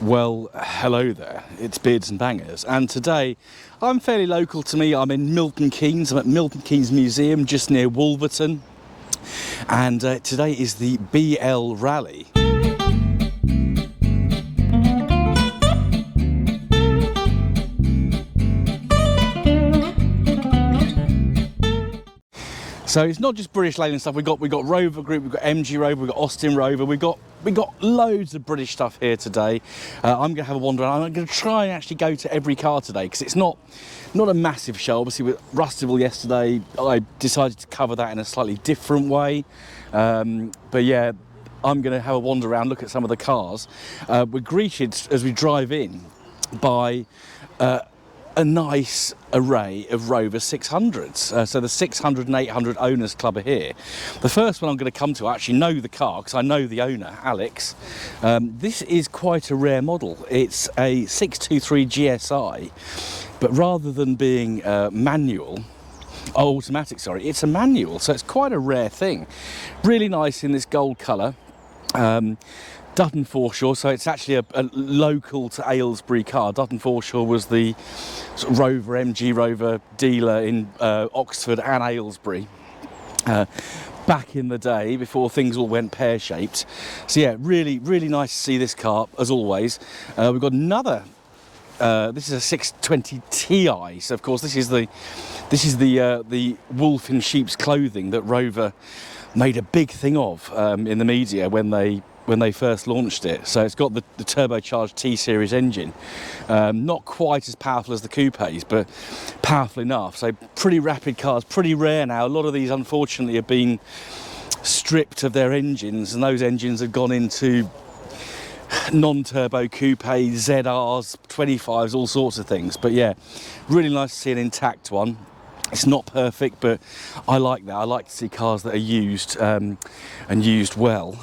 Well, hello there, it's Beards and Bangers, and today I'm fairly local to me. I'm in Milton Keynes. I'm at Milton Keynes Museum just near Wolverton, and today is the BL Rally. So it's not just British Leyland stuff. We've got Rover Group, we've got MG Rover, we've got Austin Rover, we've got loads of British stuff here today. I'm going to have a wander around. I'm going to try and actually go to every car today because it's not a massive show. Obviously with Rustival yesterday, I decided to cover that in a slightly different way. But yeah, I'm going to have a wander around, look at some of the cars. We're greeted as we drive in by a nice array of Rover 600s. So the 600 and 800 Owners Club are here. The first one I'm going to come to, I actually know the car because I know the owner, Alex. This is quite a rare model. It's a 623 GSI, but rather than being automatic, sorry, it's a manual. So it's quite a rare thing. Really nice in this gold colour. Dutton Forshaw, so it's actually a local to Aylesbury car. Dutton Forshaw was the sort of Rover, MG Rover dealer in Oxford and Aylesbury back in the day before things all went pear-shaped. So yeah, really nice to see this car as always. We've got another. This is a 620 Ti. So of course this is the wolf in sheep's clothing that Rover made a big thing of in the media when they first launched it. So it's got the turbocharged T-Series engine, not quite as powerful as the coupes, but powerful enough. So pretty rapid cars, pretty rare now. A lot of these unfortunately have been stripped of their engines, and those engines have gone into non-turbo coupes, ZRs, 25s, all sorts of things. But yeah, really nice to see an intact one. It's not perfect, but I like that. I like to see cars that are used and used well.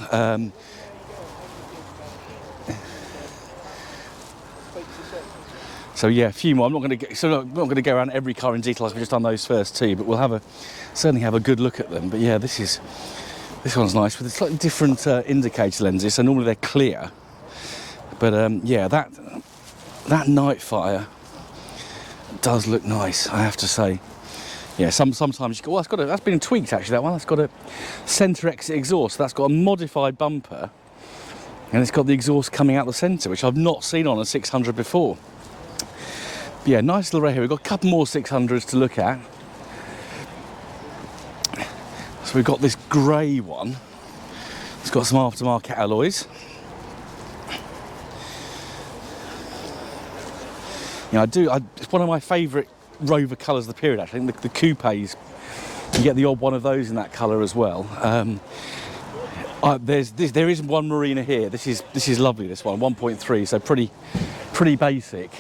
So yeah, a few more. I'm not going to go around every car in detail like I've just done those first two, but we'll certainly have a good look at them. But yeah, this one's nice with a slightly different indicator lenses. So normally they're clear, but yeah, that Nightfire does look nice, I have to say. Yeah, sometimes you go, well, that's been tweaked actually. That one, that's got a centre exit exhaust. So that's got a modified bumper, and it's got the exhaust coming out the centre, which I've not seen on a 600 before. But yeah, nice little array here. We've got a couple more 600s to look at. So we've got this grey one. It's got some aftermarket alloys. Yeah, it's one of my favourite Rover colours of the period actually. I think the coupes, you get the odd one of those in that colour as well. There is one Marina here. This is lovely, this one, 1.3, so pretty basic.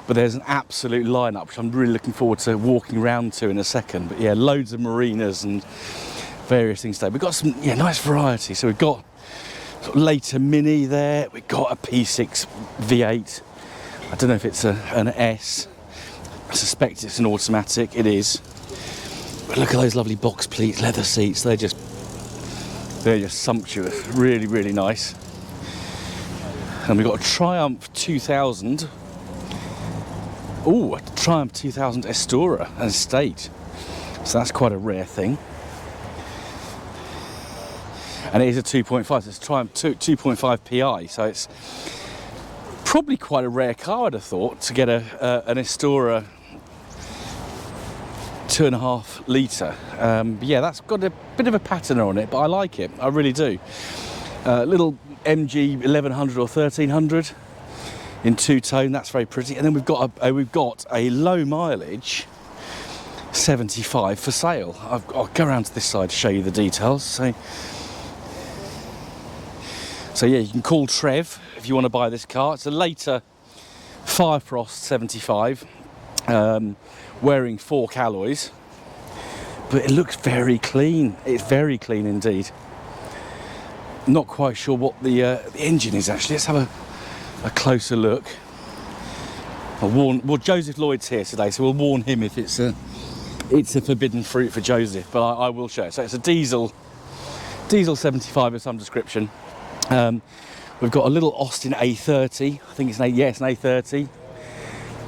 But there's an absolute lineup which I'm really looking forward to walking around to in a second. But yeah, loads of Marinas and various things today. We've got some nice variety. So we've got sort of later Mini there. We've got a P6 V8. I don't know if it's an S. I suspect it's an automatic. It is. But look at those lovely box pleats, leather seats. They're just sumptuous. Really nice. And we've got a Triumph 2000. Oh, a Triumph 2000 Estora, an estate. So that's quite a rare thing. And it is a 2.5. So it's Triumph 2.5 PI. So it's probably quite a rare car, I'd have thought, to get an Estora 2.5 litre. Yeah, that's got a bit of a patina on it, but I like it. I really do. Little MG 1100 or 1300 in two-tone. That's very pretty. And then we've got a low mileage 75 for sale. I'll go around to this side to show you the details. So yeah, you can call Trev if you want to buy this car. It's a later Firefrost 75, wearing fork alloys, but it looks very clean. It's very clean indeed. Not quite sure what the engine is actually. Let's have a closer look. Well, Joseph Lloyd's here today, so we'll warn him if it's a forbidden fruit for Joseph, but I will show it. So it's a diesel 75 of some description. We've got a little Austin A30. I think it's an it's an A30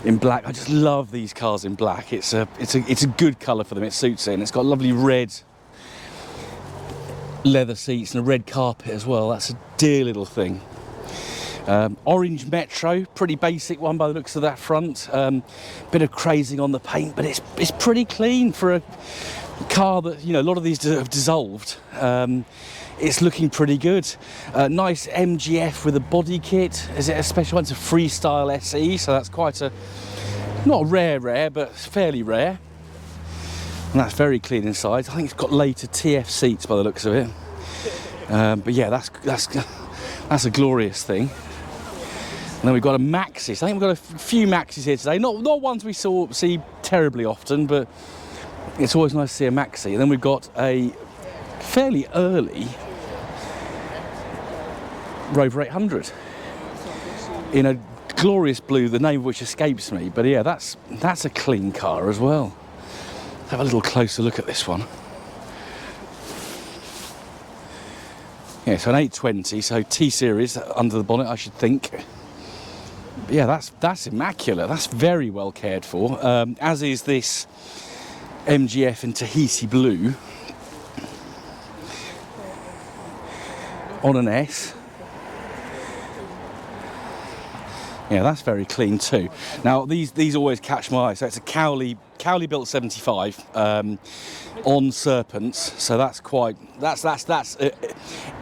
in black. I just love these cars in black. It's a good colour for them. It suits it, and it's got lovely red leather seats and a red carpet as well. That's a dear little thing. Orange Metro, pretty basic one by the looks of that front. Bit of crazing on the paint, but it's pretty clean for a car that, you know, a lot of these have dissolved. It's looking pretty good. Nice MGF with a body kit. Is it a special one? It's a Freestyle SE, so that's quite a, not rare, but fairly rare. And that's very clean inside. I think it's got later TF seats by the looks of it. But yeah, that's a glorious thing. And then we've got a Maxis. I think we've got a few Maxis here today. Not ones we see terribly often, but it's always nice to see a Maxi. And then we've got a fairly early Rover 800 in a glorious blue, the name of which escapes me. But yeah, that's a clean car as well. Let's have a little closer look at this one. Yeah, so an 820, so T-Series under the bonnet, I should think. But yeah, that's immaculate. That's very well cared for, as is this MGF in Tahiti blue on an S. Yeah, that's very clean too. Now these always catch my eye. So it's a Cowley built 75 on Serpents. So that's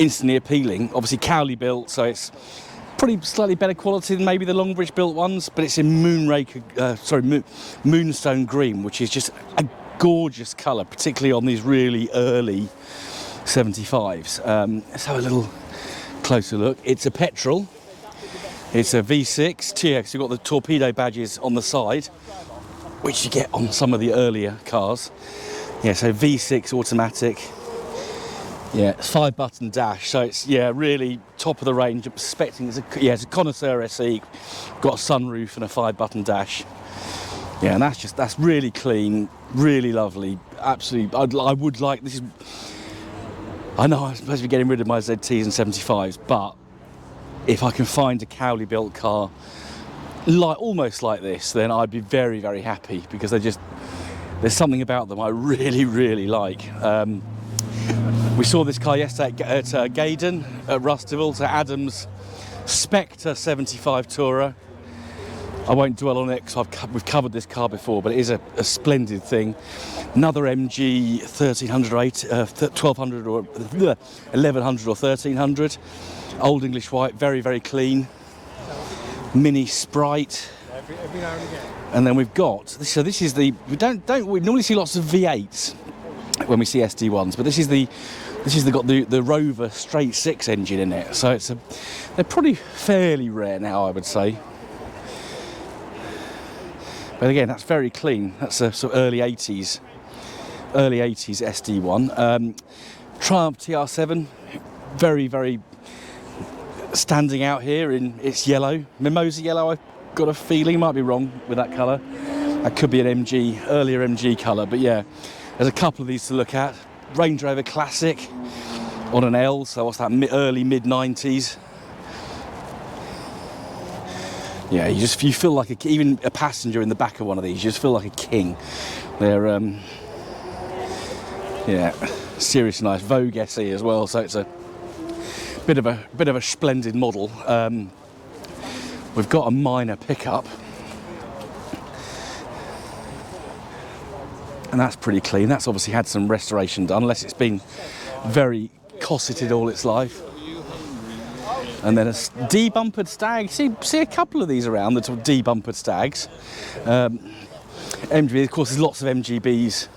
instantly appealing. Obviously Cowley built, so it's pretty slightly better quality than maybe the Longbridge built ones, but it's in Moonstone Green, which is just a gorgeous colour, particularly on these really early 75s. Let's have a little closer look. It's a petrol. It's a V6 TX. You've got the torpedo badges on the side, which you get on some of the earlier cars. Yeah, so V6 automatic. Yeah, 5-button dash. So it's, yeah, really top of the range. I'm suspecting it's a connoisseur SE. Got a sunroof and a 5-button dash. Yeah, and that's really clean, really lovely. Absolutely, I would like this. I know I'm supposed to be getting rid of my ZTs and 75s, but if I can find a Cowley built car almost like this, then I'd be very, very happy, because there's something about them I really, really like. We saw this car yesterday at Gaydon at Rustival, so Adam's Spectre 75 Tourer. I won't dwell on it because we've covered this car before, but it is a splendid thing. Another MG 1300, 1200 or 1100 or 1300. Old English white, very, very clean. Mini Sprite. And then we've got, so this is the, we normally see lots of V8s when we see SD1s, but this is got the Rover straight 6 engine in it. So they're probably fairly rare now, I would say. But again, that's very clean. That's a sort of early 80s SD1. Triumph TR7, very, very standing out here in its yellow, mimosa yellow. I've got a feeling, might be wrong with that colour. That could be an earlier MG colour, but yeah, there's a couple of these to look at. Range Rover Classic on an L, so what's that, early mid-90s. Yeah, you feel like even a passenger in the back of one of these, you just feel like a king. They're yeah, seriously nice. Vogue SE as well, so it's a bit of a splendid model. We've got a minor pickup, and that's pretty clean. That's obviously had some restoration done, unless it's been very cosseted all its life. And then a debumpered Stag. See a couple of these around, the debumpered Stags. MGB, of course, there's lots of MGBs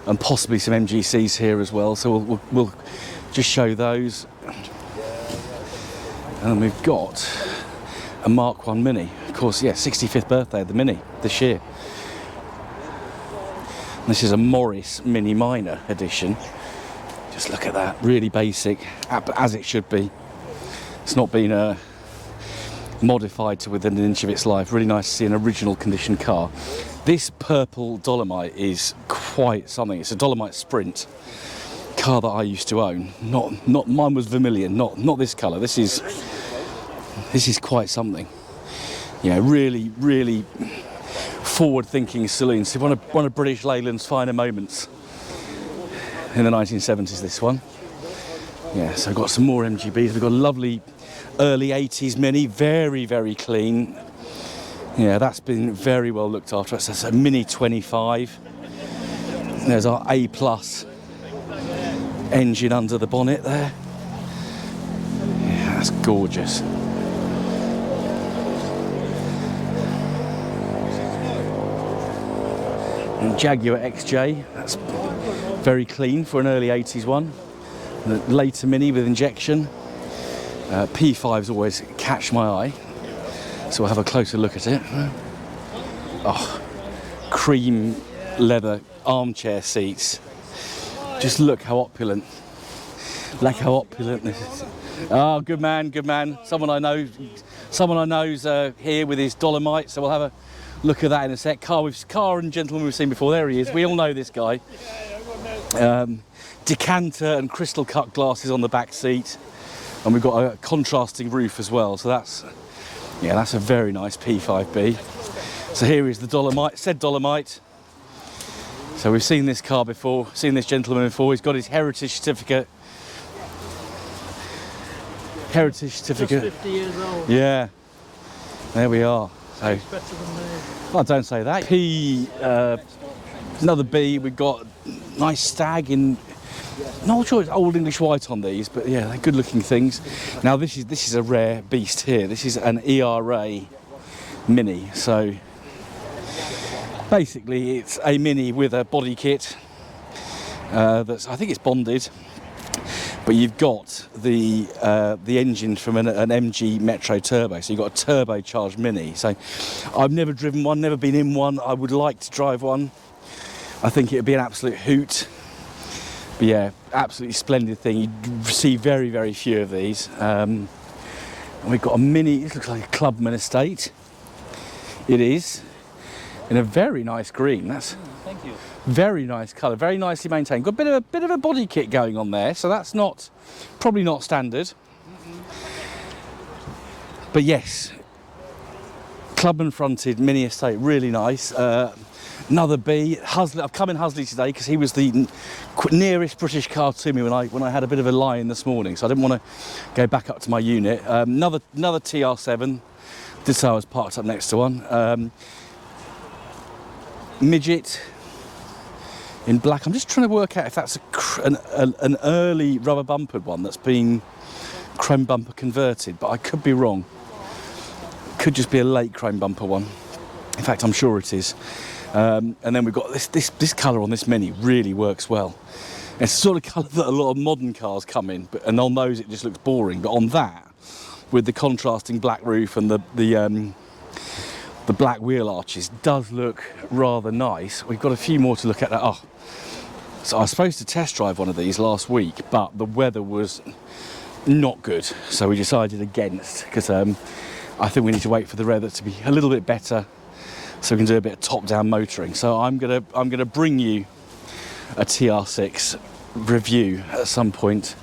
and possibly some MGCs here as well. So we'll just show those. And then we've got a Mark 1 Mini. Of course, yeah, 65th birthday of the Mini this year. And this is a Morris Mini Minor edition. Just look at that, really basic, as it should be. It's not been modified to within an inch of its life. Really nice to see an original condition car. This purple Dolomite is quite something. It's a Dolomite Sprint car that I used to own. Not mine was vermilion. Not this colour. This is This is quite something. You know, really, really forward-thinking saloon. So one of British Leyland's finer moments in the 1970s, this one. Yeah, so I've got some more MGBs. We've got a lovely early 80s Mini, very, very clean. Yeah, that's been very well looked after. So it's a Mini 25. There's our A+ engine under the bonnet there. Yeah, that's gorgeous. And Jaguar XJ, that's very clean for an early 80s one. The later Mini with injection. P5s always catch my eye, so we'll have a closer look at it. Oh, cream leather armchair seats. Just look how opulent. Look how opulent this is. Oh, good man, good man. Someone I know's here with his Dolomite, so we'll have a look at that in a sec. Car and gentleman we've seen before. There he is. We all know this guy. Decanter and crystal cut glasses on the back seat, and we've got a contrasting roof as well. So that's a very nice P5B. So here is the Dolomite, said Dolomite. So we've seen this car before, seen this gentleman before. He's got his heritage certificate. Heritage certificate. Just 50 years old. Yeah. There we are. So, it's better than me. Well, don't say that. Another B. We've got nice Stag in. Not sure it's Old English white on these, but yeah, they're good-looking things. Now this is a rare beast here. This is an ERA Mini. So basically, it's a Mini with a body kit that's, I think it's bonded, but you've got the engine from an MG Metro Turbo. So you've got a turbocharged Mini. So I've never driven one, never been in one. I would like to drive one. I think it would be an absolute hoot. But yeah, absolutely splendid thing. You see very, very few of these. And we've got a Mini, it looks like a Clubman estate. It is, in a very nice green. That's Thank you. very nice colour, very nicely maintained. Got a bit of a body kit going on there, so that's probably not standard. But yes, Clubman fronted Mini estate, really nice. Another B, Husley. I've come in Husley today because he was the nearest British car to me when I had a bit of a lie-in this morning, so I didn't want to go back up to my unit. Another TR7. Did say I was parked up next to one. Midget in black. I'm just trying to work out if that's an early rubber bumpered one that's been chrome bumper converted, but I could be wrong. Could just be a late chrome bumper one. In fact, I'm sure it is. And then we've got this colour on this Mini really works well. It's the sort of colour that a lot of modern cars come in, and on those it just looks boring. But on that, with the contrasting black roof and the black wheel arches, does look rather nice. We've got a few more to look at. Oh, so I was supposed to test drive one of these last week, but the weather was not good, so we decided against, because I think we need to wait for the weather to be a little bit better, so we can do a bit of top-down motoring. So I'm gonna bring you a TR6 review at some point.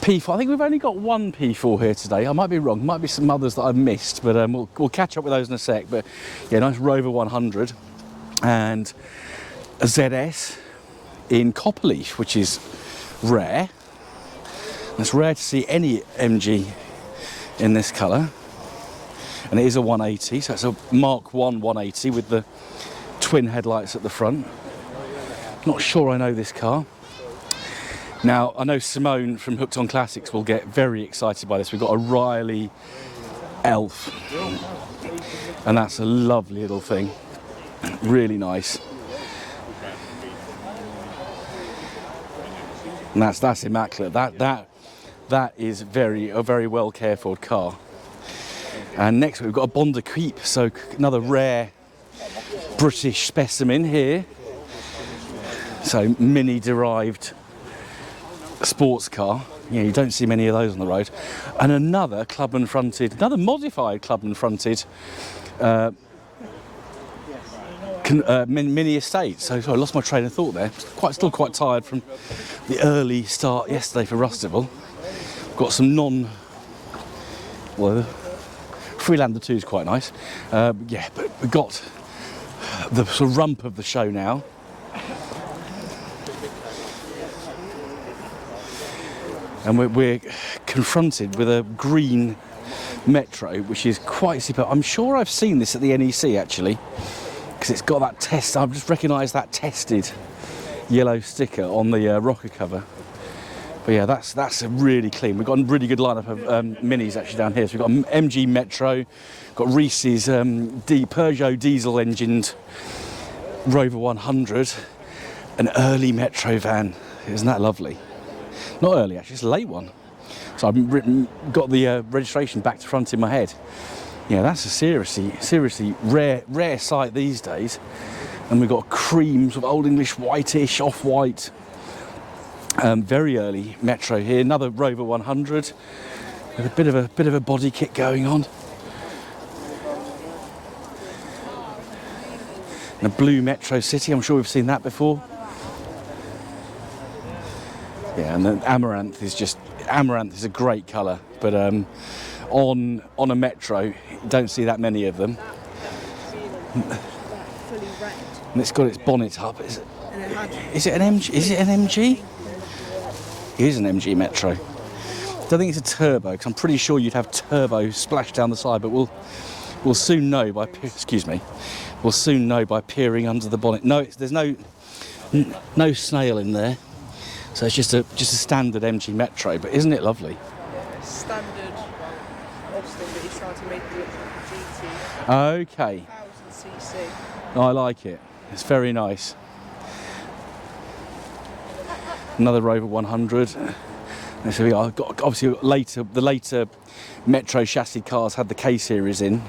P4, I think we've only got one P4 here today. I might be wrong, might be some others that I've missed, but we'll catch up with those in a sec. But yeah, nice Rover 100 and a ZS in Copperleaf, which is rare. It's rare to see any MG in this colour. And it is a 180, so it's a Mark 1 180 with the twin headlights at the front. Not sure I know this car. Now, I know Simone from Hooked on Classics will get very excited by this. We've got a Riley Elf, and that's a lovely little thing. Really nice. And that's immaculate. That is a very well cared for car. And next we've got a Rover Coupe, so another rare British specimen here. So Mini derived sports car. Yeah, you don't see many of those on the road. And another Clubman fronted, another modified Clubman fronted Mini estate. So I lost my train of thought there. Still quite tired from the early start yesterday for Rustival. Got some Well, the Freelander 2 is quite nice. Yeah, but we've got the sort of rump of the show now. And we're confronted with a green Metro, which is quite super. I'm sure I've seen this at the NEC actually, because it's got that test. I've just recognised that tested yellow sticker on the rocker cover. But yeah, that's a really clean. We've got a really good lineup of minis actually down here. So we've got MG Metro, got Reese's Peugeot diesel engined Rover 100, an early Metro van. Isn't that lovely? Not early actually, it's a late one. So I've got the registration back to front in my head. Yeah, that's a seriously rare sight these days. And we've got cream, sort of old English whitish, off-white. Very early Metro here, another Rover 100 with a bit of a body kit going on. And a blue Metro City, I'm sure we've seen that before. Yeah, and the Amaranth is a great colour, but on a Metro, you don't see that many of them. And it's got its bonnet up. Is it an MG? Is it an MG? It is an MG Metro. I don't think it's a turbo, because I'm pretty sure you'd have turbo splashed down the side, but we'll soon know by we'll soon know by peering under the bonnet. No, there's no snail in there, so it's just a standard MG Metro. But isn't it lovely? Standard Austin, but he's trying to make it look like a GT. Okay. 1000cc. I like it. It's very nice. Another Rover 100. And so I've got obviously the later Metro chassis cars had the K series in,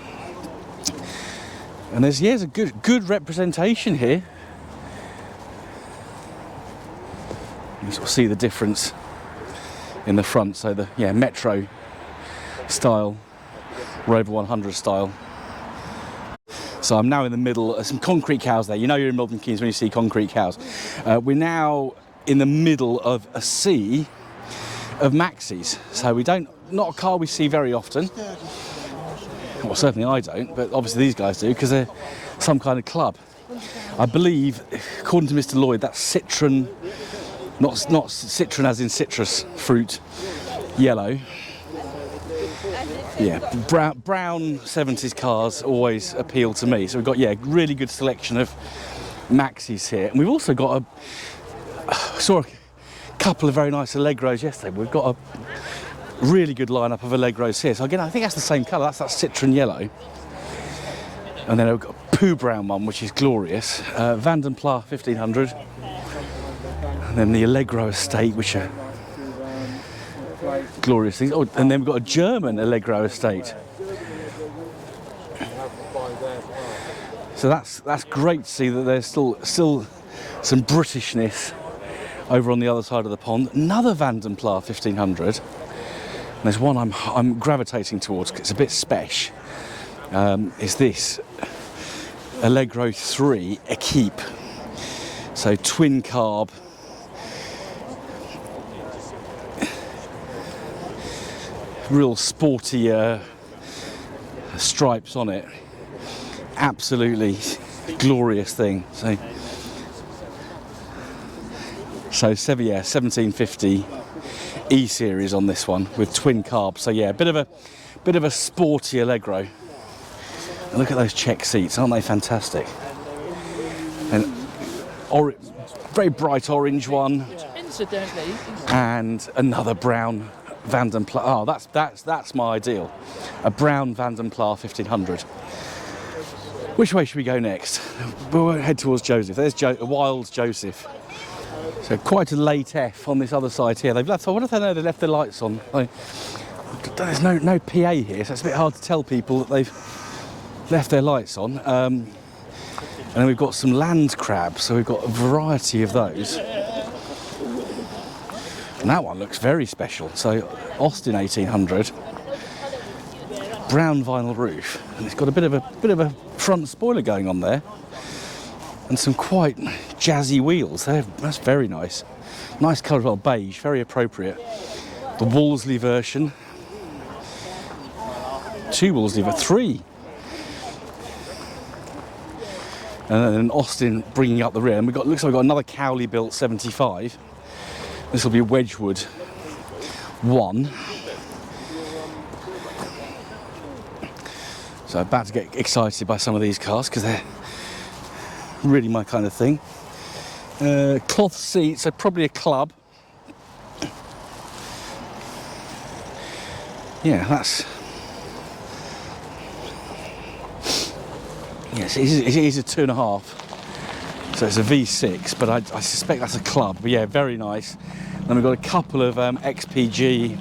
and there's a good representation here. You sort of see the difference in the front. So the Metro style, Rover 100 style. So I'm now in the middle of some concrete cows there. You know you're in Milton Keynes when you see concrete cows. We're now in the middle of a sea of Maxis. So not a car we see very often. Well, certainly I don't, but obviously these guys do, because they're some kind of club. I believe, according to Mr. Lloyd, that's citron, not citron as in citrus fruit, yellow. Yeah, brown 70s cars always appeal to me. So we've got, really good selection of Maxis here. And we've also got saw a couple of very nice Allegros yesterday. We've got a really good lineup of Allegros here. So again, I think that's the same colour. That's that citron yellow. And then we've got a poo brown one, which is glorious. Vanden Plas 1500. And then the Allegro Estate, which are glorious things. Oh, and then we've got a German Allegro Estate. So that's great to see that there's still some Britishness over on the other side of the pond. Another Vanden Plas 1500. And there's one I'm gravitating towards because it's a bit spesh. Is this Allegro 3 Equipe. So twin carb. Real sporty stripes on it. Absolutely glorious thing. So 1750 E series on this one with twin carbs. So yeah, a bit of a sporty Allegro. And look at those check seats, aren't they fantastic? And very bright orange one. Incidentally. And another brown Vanden Plas. Oh, that's my ideal. A brown Vanden Plas 1500. Which way should we go next? We'll head towards Joseph. There's Wild Joseph. So quite a late F on this other side here. They've left. I wonder if they know they left their lights on. There's no PA here, so it's a bit hard to tell people that they've left their lights on. And then we've got some land crabs, so we've got a variety of those. And that one looks very special. So Austin 1800, brown vinyl roof, and it's got a bit of a front spoiler going on there, and some quite jazzy wheels. That's very nice. Nice colour as well, beige, very appropriate. The Wolseley version. 2 wheels lever, 3. And then Austin bringing up the rear. And looks like we've got another Cowley built 75. This will be Wedgwood 1. So I'm about to get excited by some of these cars because they're really my kind of thing. Cloth seats, so probably a club. Yeah, that's... Yes, it is a 2.5. So it's a V6, but I suspect that's a club. But yeah, very nice. Then we've got a couple of XPG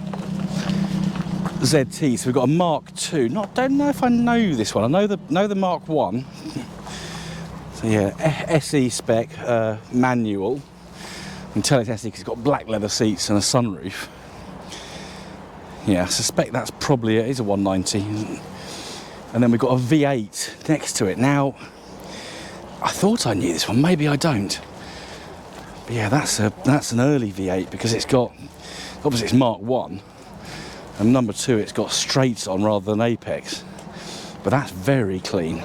ZT. So we've got a Mark II. Don't know if I know this one. I know the Mark 1. So yeah, SE spec manual. You can tell it's SE because it's got black leather seats and a sunroof. Yeah, I suspect that's probably it. It is a 190. And then we've got a V8 next to it. Now, I thought I knew this one. Maybe I don't. But yeah, that's an early V8 because it's got, obviously it's Mark 1. And number 2, it's got straights on rather than apex. But that's very clean.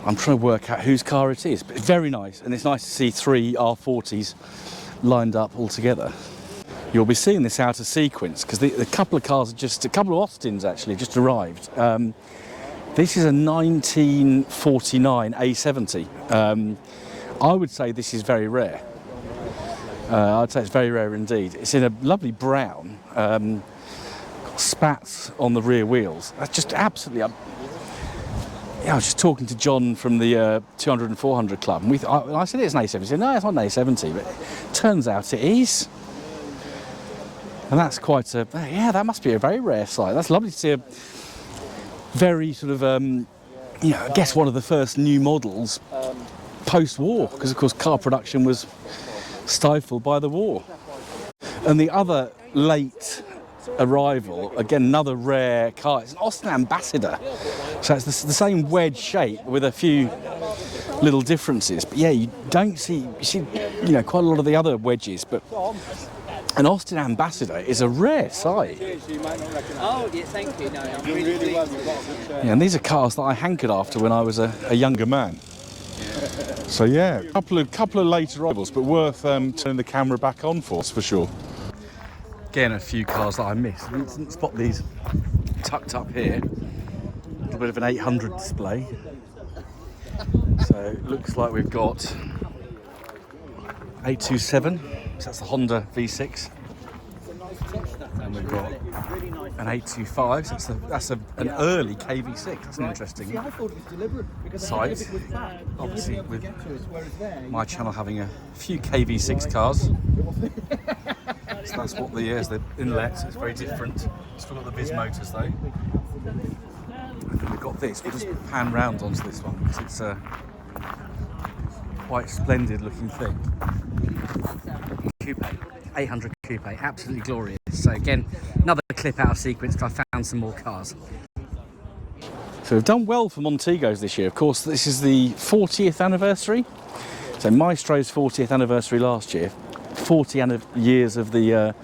I'm trying to work out whose car it is. But it's very nice. And it's nice to see 3 R40s lined up all together. You'll be seeing this out of sequence because the couple of cars, a couple of Austins actually just arrived. This is a 1949 A70. I would say this is very rare. I'd say it's very rare indeed. It's in a lovely brown, got spats on the rear wheels. That's just absolutely... Yeah, I was just talking to John from the 200 and 400 Club, and I said it's an A70. He said, no, it's not an A70, but it turns out it is. And that's quite a, yeah, that must be a very rare sight. That's lovely to see a very sort of, you know, I guess one of the first new models post-war, because of course car production was stifled by the war. And the other late arrival, again, another rare car, it's an Austin Ambassador. So it's the same wedge shape with a few little differences. But yeah, you see, you know, quite a lot of the other wedges, but an Austin Ambassador is a rare sight. Oh, yeah, thank you. No, I'm really pleased. Yeah, and these are cars that I hankered after when I was a younger man. So yeah, a couple of late arrivals, but worth turning the camera back on for us, for sure. Again, a few cars that I missed. I didn't spot these tucked up here. A little bit of an 800 display. So it looks like we've got 827. So that's the Honda V6. And we've got an 825. So that's an early KV6. That's an interesting sight. Obviously, with my channel having a few KV6 cars. So that's what the inlet. So it's very different. Still got the Viz motors though. And then we've got this. We'll just pan round onto this one because it's a quite splendid looking thing. Coupe, 800 Coupe, absolutely glorious. So again, another clip out of sequence because I found some more cars. So we've done well for Montegos this year. Of course, this is the 40th anniversary. So Maestro's 40th anniversary last year, 40 years of the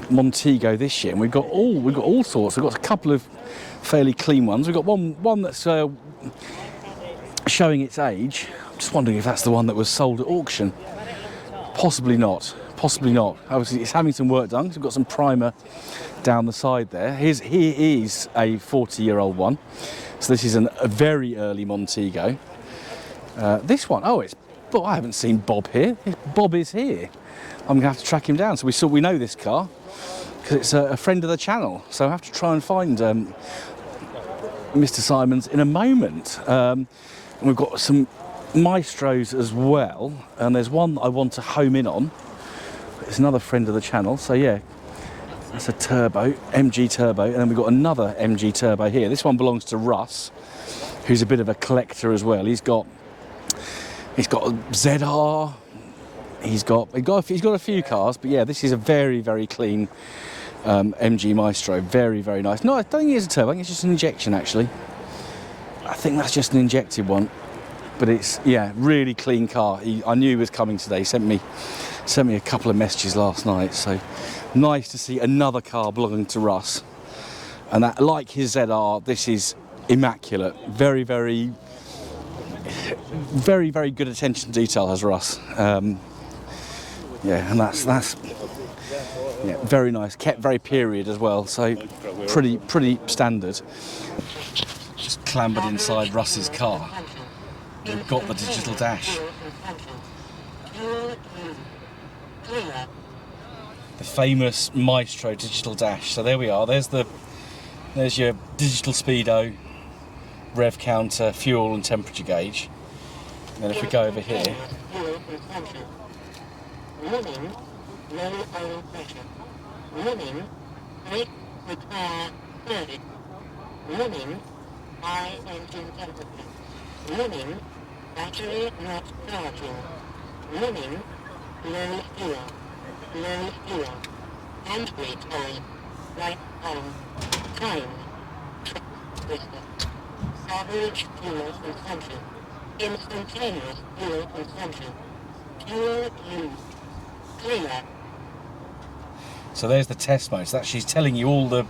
Montego this year, and we've got all sorts. We've got a couple of fairly clean ones. We've got one that's showing its age. I'm just wondering if that's the one that was sold at auction. Possibly not. Possibly not. Obviously, it's having some work done. We've got some primer down the side there. Here is a 40-year-old one. So this is a very early Montego. This one, but I haven't seen Bob here. Bob is here. I'm gonna have to track him down. So we know this car because it's a friend of the channel. So I have to try and find Mr. Simons in a moment. And we've got some Maestros as well, and there's one that I want to home in on. It's another friend of the channel, so yeah, that's a turbo, MG turbo, and then we've got another MG turbo here. This one belongs to Russ, who's a bit of a collector as well. He's got a ZR, he's got a few cars, but yeah, this is a very, very clean MG Maestro, very, very nice. No, I don't think it's a turbo, I think it's just an injection actually. I think that's just an injected one. But it's, yeah, really clean car. I knew he was coming today. He sent me a couple of messages last night. So nice to see another car belonging to Russ. And that, like his ZR, this is immaculate. Very, very, very, very good attention to detail has Russ. Yeah, and that's yeah, very nice. Kept very period as well, so pretty standard. Just clambered inside Russ's car. We've got the digital dash. The famous Maestro digital dash. So there we are. There's your digital speedo, rev counter, fuel and temperature gauge. And then if we go over here, warning, low oil pressure. Warning, brake require service. Warning, high engine temperature. Warning, battery not charging. Warning, low fuel. Low fuel. Handbrake on. Right on. Time. Twister. Average fuel consumption. Instantaneous fuel consumption. Fuel use. Clear. so there's the test mode. So she's telling you all the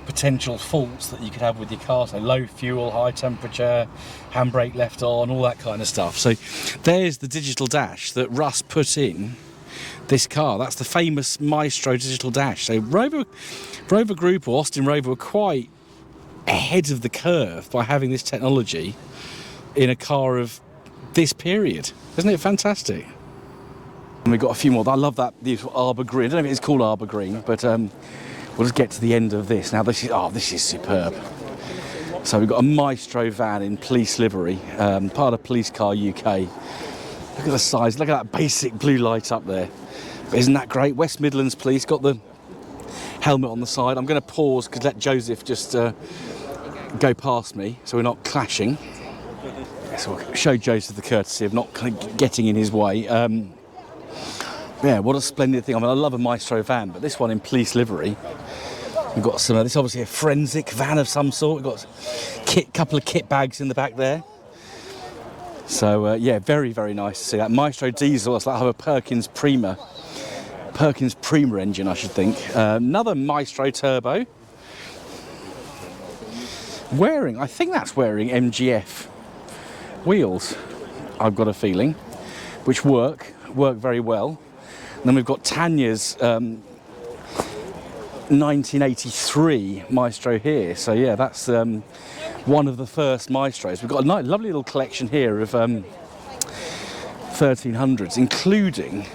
potential faults that you could have with your car. So low fuel, high temperature, handbrake left on, all that kind of stuff. So there's the digital dash that Russ put in this car. That's the famous Maestro digital dash. So Rover Group or Austin Rover were quite ahead of the curve by having this technology in a car of this period. Isn't it fantastic? And we've got a few more. I love that beautiful arbor green. I don't know if it's called arbor green, but we'll just get to the end of this. Now this is superb. So we've got a Maestro van in police livery, part of Police Car UK. Look at the size, look at that basic blue light up there. But isn't that great? West Midlands Police, got the helmet on the side. I'm going to pause because let Joseph just go past me so we're not clashing. So we'll show Joseph the courtesy of not kind of getting in his way. Yeah, what a splendid thing. I mean, I love a Maestro van, but this one in police livery. We've got some, this is obviously a forensic van of some sort. We've got a couple of kit bags in the back there. So, yeah, very, very nice to see that. Maestro diesel, it's like have a Perkins Prima engine, I should think. Another Maestro turbo. I think that's wearing MGF wheels, I've got a feeling, which work very well. And then we've got Tanya's 1983 Maestro here. So yeah, that's one of the first Maestros. We've got a lovely little collection here of 1300s, including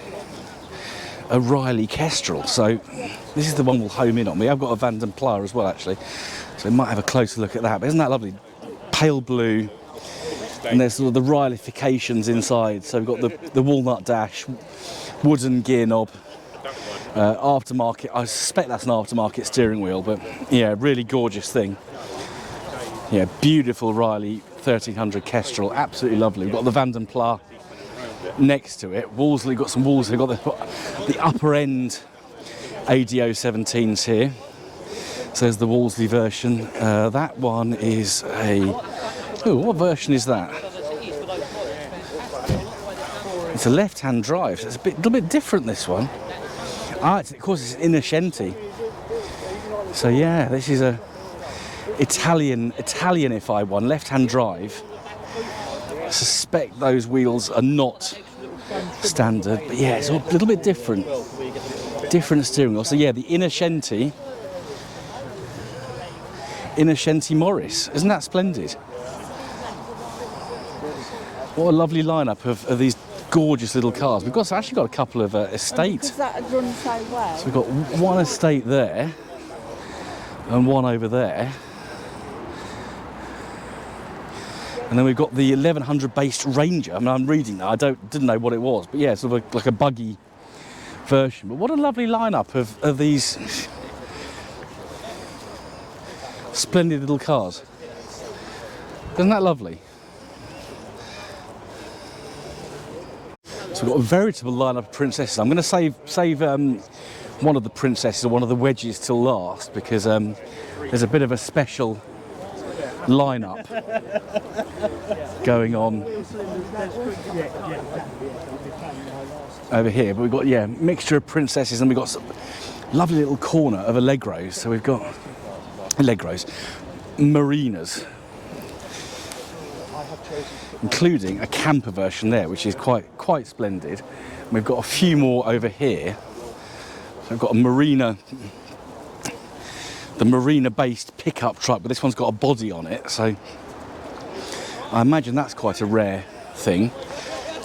a Riley Kestrel. So this is the one we'll home in on. We have got a Van den Pla as well, actually. So we might have a closer look at that. But isn't that lovely? Pale blue. And there's sort of the Rileyfications inside. So we've got the walnut dash, wooden gear knob, aftermarket. I suspect that's an aftermarket steering wheel, but yeah, really gorgeous thing. Yeah, beautiful Riley 1300 Kestrel, absolutely lovely. We've got the Van den Pla next to it. Wolseley, got some Wolseley. We've got the upper end ADO 17s here. So there's the Wolseley version. That one is what version is that? It's a left-hand drive, so it's a little bit different, this one. Of course, it's in Ascenti. So yeah, this is a Italianify one, left-hand drive. I suspect those wheels are not standard, but yeah, it's a little bit different. Different steering wheel. So yeah, the Ascenti Morris. Isn't that splendid? What a lovely lineup of these gorgeous little cars. We've actually got a couple of estates. Because that runs so well. So we've got one estate there and one over there. And then we've got the 1100 based Ranger. I mean, I'm reading that. I didn't know what it was, but yeah, sort of like a buggy version. But what a lovely lineup of these splendid little cars. Isn't that lovely? So we've got a veritable lineup of princesses. I'm going to save one of the princesses or one of the wedges till last because there's a bit of a special lineup going on over here. But we've got mixture of princesses and we've got some lovely little corner of Allegros. So we've got Allegros, Marinas, including a camper version there, which is quite splendid. We've got a few more over here. So we've got a Marina, the Marina-based pickup truck, but this one's got a body on it, so I imagine that's quite a rare thing.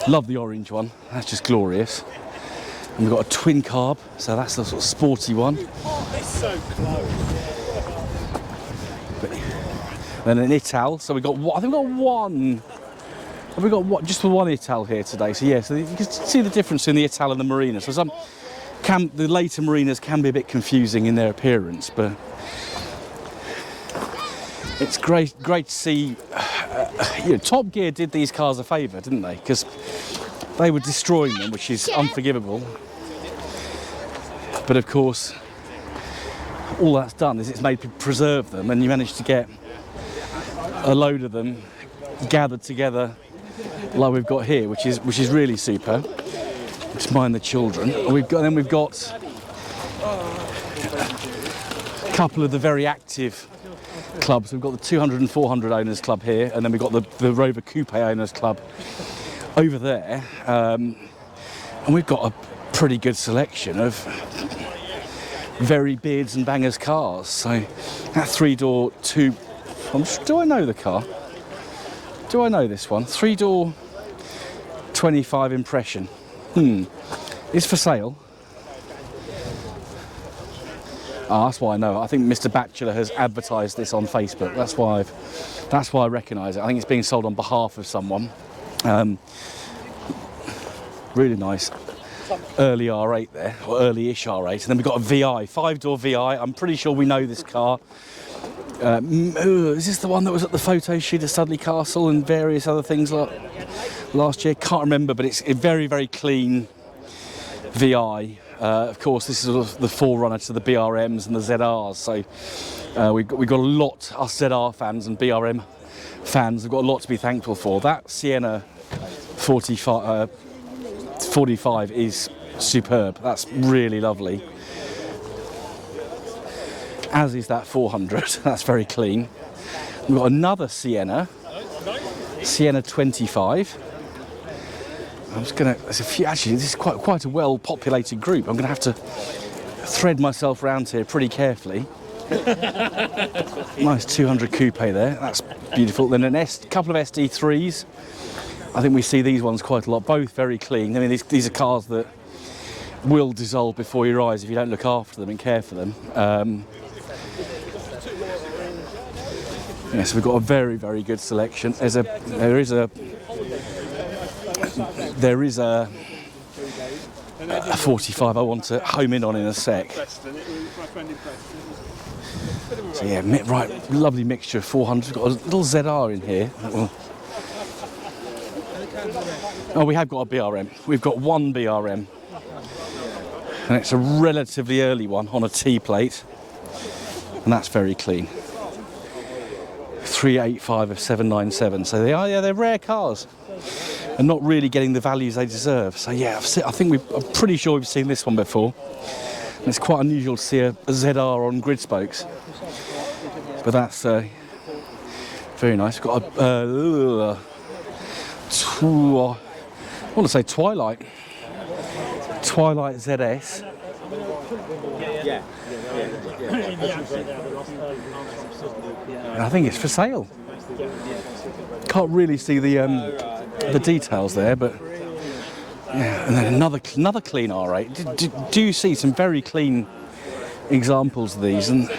Love the orange one, that's just glorious. And we've got a twin carb, so that's the sort of sporty one. It's so close. Then an Ital, so we've got I think we've got one. Have we got what? Just the one Ital here today. So yeah, so you can see the difference in the Ital and the Marina. So the later Marinas can be a bit confusing in their appearance, but it's great to see. Top Gear did these cars a favour, didn't they? Because they were destroying them, which is unforgivable. But of course, all that's done is it's made people preserve them, and you manage to get a load of them gathered together like we've got here, which is really super. Just mind the children. And we've got a couple of the very active clubs. We've got the 200 and 400 Owners Club here, and then we've got the Rover Coupe Owners Club over there. And we've got a pretty good selection of very beards and bangers cars. So that 3-door, do I know the car? Do I know this one? 3-door 25 Impression. It's for sale. That's why I know it. I think Mr. Batchelor has advertised this on Facebook. That's why I recognise it. I think it's being sold on behalf of someone. Really nice. Early R8 there, or early-ish R8. And then we've got a VI, 5-door VI. I'm pretty sure we know this car. Is this the one that was at the photo shoot at Studley Castle and various other things like last year? Can't remember, but it's a very, very clean VI. Of course, this is sort of the forerunner to the BRMs and the ZRs. So we've got a lot, us ZR fans and BRM fans have got a lot to be thankful for. That Sienna 45 is superb. That's really lovely. As is that 400. That's very clean. We've got another Sienna 25. There's a few, actually, this is quite a well-populated group. I'm gonna have to thread myself around here pretty carefully. Nice 200 coupe there, that's beautiful. Then a couple of SD3s. I think we see these ones quite a lot, both very clean. I mean, these are cars that will dissolve before your eyes if you don't look after them and care for them. Yes, we've got a very, very good selection. There is a 45 I want to home in on in a sec. So yeah, right, lovely mixture of 400. Got a little ZR in here. Oh, we have got a BRM. We've got one BRM, and it's a relatively early one on a T plate, and that's very clean. 385 of 797. So they're rare cars, and not really getting the values they deserve. So yeah, I'm pretty sure we've seen this one before. And it's quite unusual to see a ZR on grid spokes, but that's very nice. We've got a I want to say Twilight ZS. And I think it's for sale. Can't really see the details there, but yeah. And then another clean R8. Do you see some very clean examples of these? And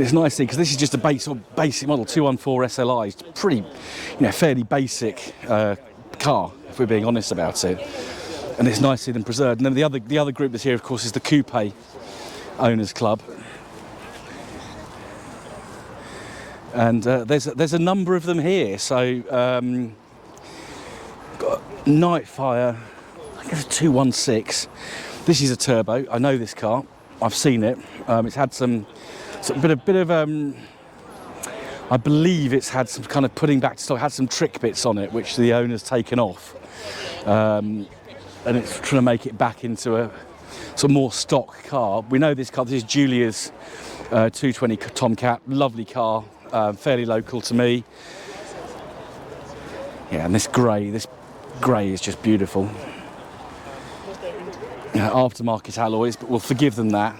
it's nice to see, because this is just a basic model 214 SLI. It's pretty, fairly basic car, if we're being honest about it. And it's nice to see them preserved. And then the other group that's here, of course, is the Coupe Owners Club. And there's a number of them here. So got Nightfire, I guess a 216. This is a turbo. I know this car. I've seen it. It's had some bit of I believe it's had some kind of putting back to stock, had some trick bits on it which the owner's taken off, and it's trying to make it back into sort of more stock car. We know this car, this is Julia's 220 Tomcat, lovely car, fairly local to me. Yeah, and this grey is just beautiful. Aftermarket alloys, but we'll forgive them that.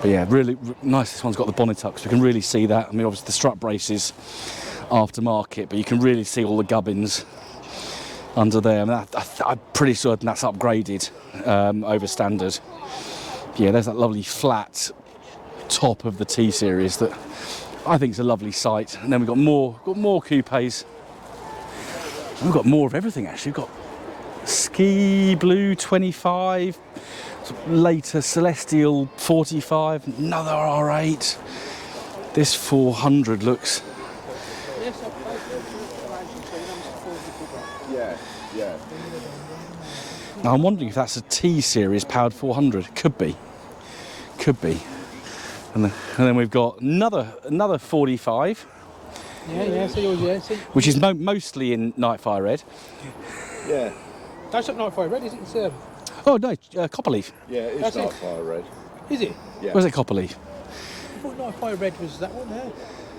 But yeah, really nice. This one's got the bonnet up, so we can really see that. I mean, obviously the strut braces aftermarket, but you can really see all the gubbins under there. I mean, I'm pretty certain that's upgraded over standard. Yeah, there's that lovely flat top of the T series that I think is a lovely sight. And then we've got more coupes. We've got more of everything actually. We've got Ski Blue 25, later Celestial 45, another R8. This 400 looks. Yeah. Now I'm wondering if that's a T series powered 400. Could be. And then we've got another 45. Yeah, so yours, yeah. See? Which is mostly in Nightfire Red. Yeah. That's not Nightfire Red, is it? It's, Oh no, Copperleaf. Yeah, it's That's not it. fire red. is it? Yeah. Was it Copperleaf? I thought Nightfire Red was that one there.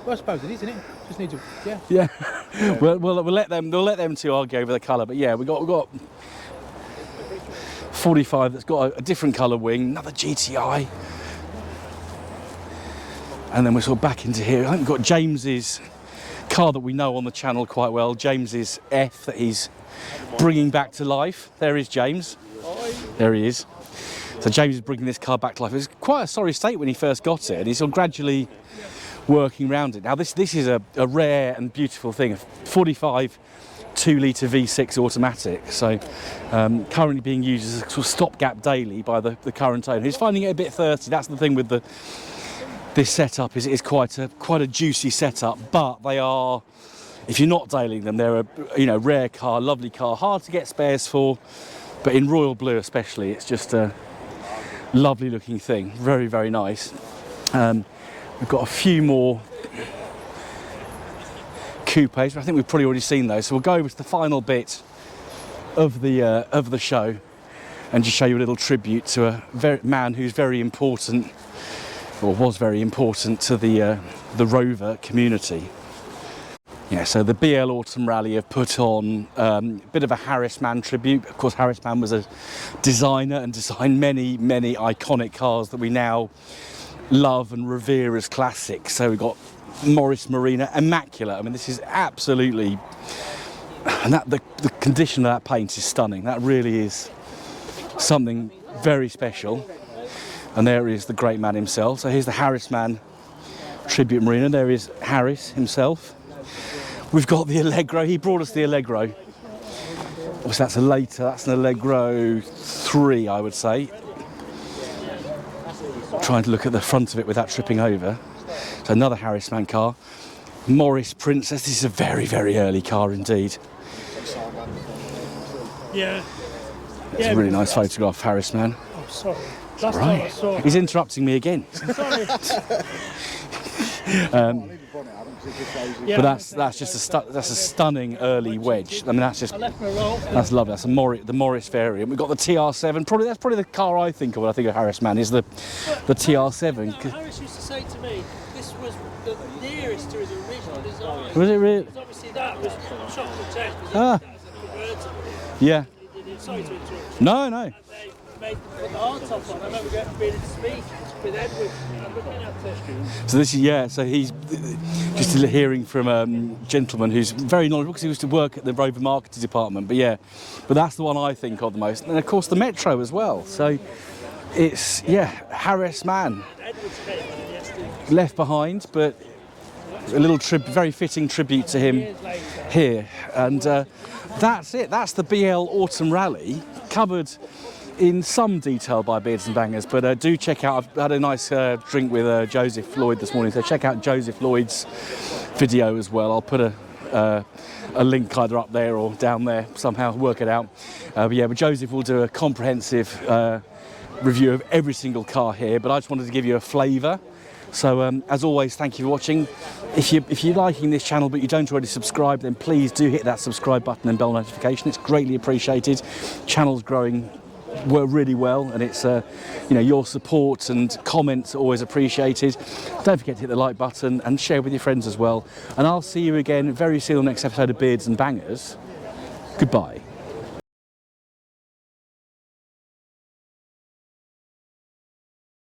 Well, I suppose it is, isn't it? Just need to, yeah. Yeah. Well, we'll let them two argue over the colour, but yeah, we've got 45 that's got a different colour wing, another GTI. And then we're sort of back into here. I think we've got James's car that we know on the channel quite well, James's F that he's bringing back to life. There is James. There he is. So James is bringing this car back to life. It was quite a sorry state when he first got it, and he's sort of gradually working around it. Now this is a rare and beautiful thing, a 45 2-litre V6 automatic, so currently being used as a sort of stopgap daily by the current owner. He's finding it a bit thirsty. That's the thing with this setup, is quite a juicy setup, but they are, if you're not dailying them, they're a rare car, lovely car, hard to get spares for, but in royal blue especially, it's just a lovely looking thing, very, very nice. We've got a few more coupes, but I think we've probably already seen those, so we'll go over to the final bit of the show and just show you a little tribute to a man who's very important, or was very important to the Rover community. Yeah, so the BL Autumn Rally have put on a bit of a Harris Mann tribute. Of course, Harris Mann was a designer and designed many, many iconic cars that we now love and revere as classics. So we've got Morris Marina, immaculate. I mean, this is absolutely, and the condition of that paint is stunning. That really is something very special. And there is the great man himself. So here's the Harris Mann tribute Marina. There is Harris himself. We've got the Allegro. He brought us the Allegro. Obviously that's an Allegro 3, I would say. Trying to look at the front of it without tripping over. So another Harris Mann car. Morris Princess. This is a very, very early car indeed. Yeah. It's a really nice photograph, Harris Mann. Oh, sorry. Last time I Right. saw He's interrupting me again. Sorry. But that's just a stunning early wedge. I mean, that's just, I left my roll. that's lovely. That's the Morris variant. We've got the TR7. That's probably the car I think of when I think of Harris Mann, is the TR7. Harris used to say to me, this was the nearest to his original design. Was it really? Because obviously that was chocolate test, because Ah. that was a convertible. Yeah. Sorry to interrupt. No. They made put the hard top on. I remember being to speak with Edward and looking at it. So this is, so he's just hearing from a gentleman who's very knowledgeable because he used to work at the Rover marketing department. But that's the one I think of the most. And of course the Metro as well. So it's, Harris Mann. Edward's came on yesterday. Left behind, but a little very fitting tribute to him here. And that's it. That's the BL Autumn Rally, covered in some detail by Beards and Bangers, but do check out, I've had a nice drink with Joseph Lloyd this morning, so check out Joseph Lloyd's video as well. I'll put a link either up there or down there, somehow work it out. But Joseph will do a comprehensive review of every single car here, but I just wanted to give you a flavour. So as always, thank you for watching. If you're liking this channel but you don't already subscribe, then please do hit that subscribe button and bell notification. It's greatly appreciated. Channel's growing work really well, and it's you know, your support and comments are always appreciated. Don't forget to hit the like button and share with your friends as well. And I'll see you again very soon on the next episode of Beards and Bangers. Goodbye.